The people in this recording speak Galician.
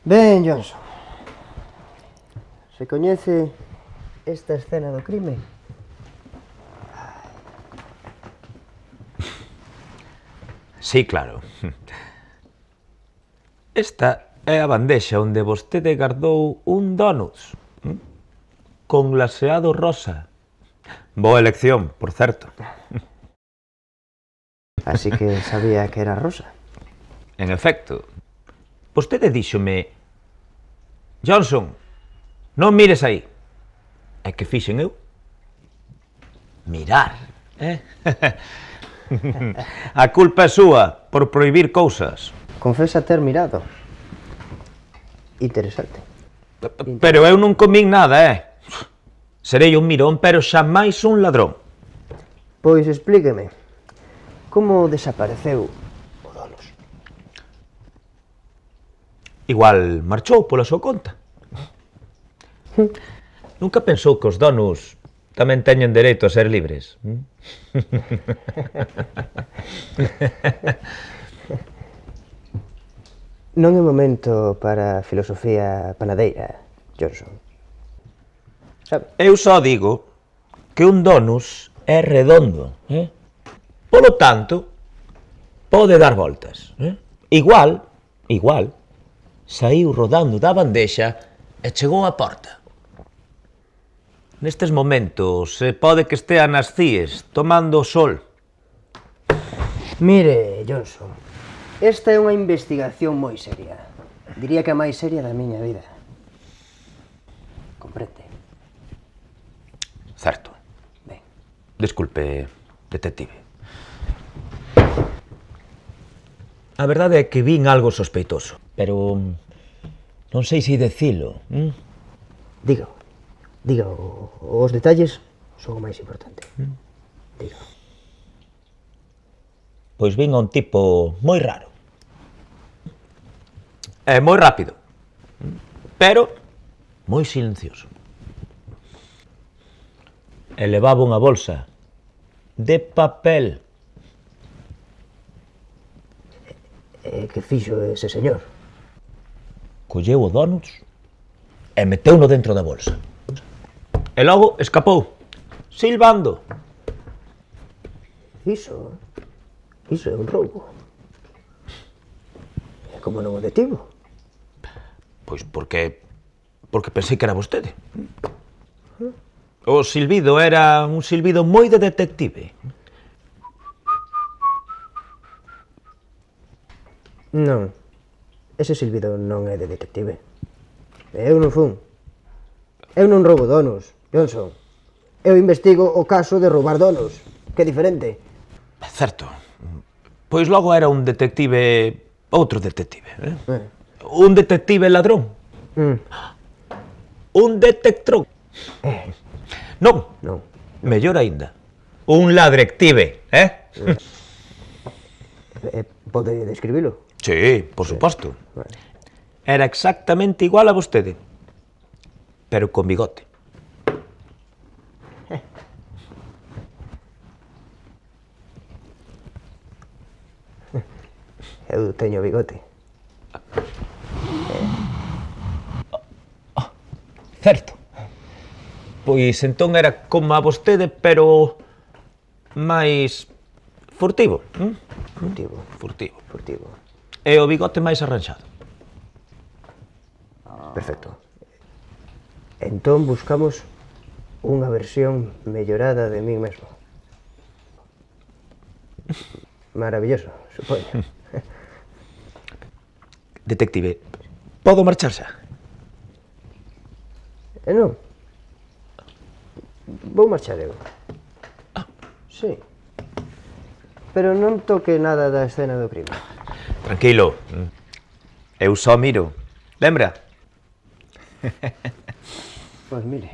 Ben, Johnson, se coñece esta escena do crime? Sí, claro. Esta é a bandexa onde vostede guardou un donuts con glaseado rosa. Boa elección, por certo. Así que sabía que era rosa. En efecto, vostede díxome: Johnson, non mires aí. E que fixen eu? Mirar, A culpa é súa por prohibir cousas. Confesa ter mirado. Interesante. Pero eu non comín nada, Serei un mirón, pero xa máis un ladrón. Pois explíqueme, como desapareceu o donos? Igual marchou pola súa conta. Nunca pensou que os donos tamén teñen dereito a ser libres? Non é momento para filosofía panadeira, Johnson. Sabe? Eu só digo que un donus é redondo, Polo tanto, pode dar voltas, Igual, saíu rodando da bandexa e chegou á porta. Nestes momentos, pode que estea nas CIES tomando o sol. Mire, Johnson, esta é unha investigación moi seria. Diría que a máis seria da miña vida. Comprende? Certo. Ben. Desculpe, detective. A verdade é que vin algo sospeitoso, pero non sei se dicilo. Diga, os detalles son o máis importante. Diga. Pois vin a un tipo moi raro. É moi rápido, pero moi silencioso. E levaba unha bolsa de papel. Que fixo ese señor? Colleu o donuts e meteuno dentro da bolsa. E logo escapou, silbando. Iso é un roubo. E como non o detivo? Pois porque pensei que era vostede. O silbido era un silbido moi de detective. Non, ese silbido non é de detective. Eu non fun. Eu non roubo donos, Johnson. Eu investigo o caso de roubar donos, que é diferente. Certo. Pois logo era un detective... outro detective, Un detective ladrón. Un detectrón. Non. Mellor aínda. Un ladrective, Pode describilo? Sí, por suposto. Era exactamente igual a vostede, pero con bigote. Eu teño bigote. Certo. Pois entón era como a vostede, pero máis furtivo. Furtivo. E o bigote máis arranxado. Perfecto. Entón buscamos unha versión mellorada de min mesmo. Maravilloso, supoño. Detective, podo marchar xa? Non. Vou marchar eu. Sí. Pero non toque nada da escena do crime. Tranquilo. Eu só miro. Lembra? Pois mire.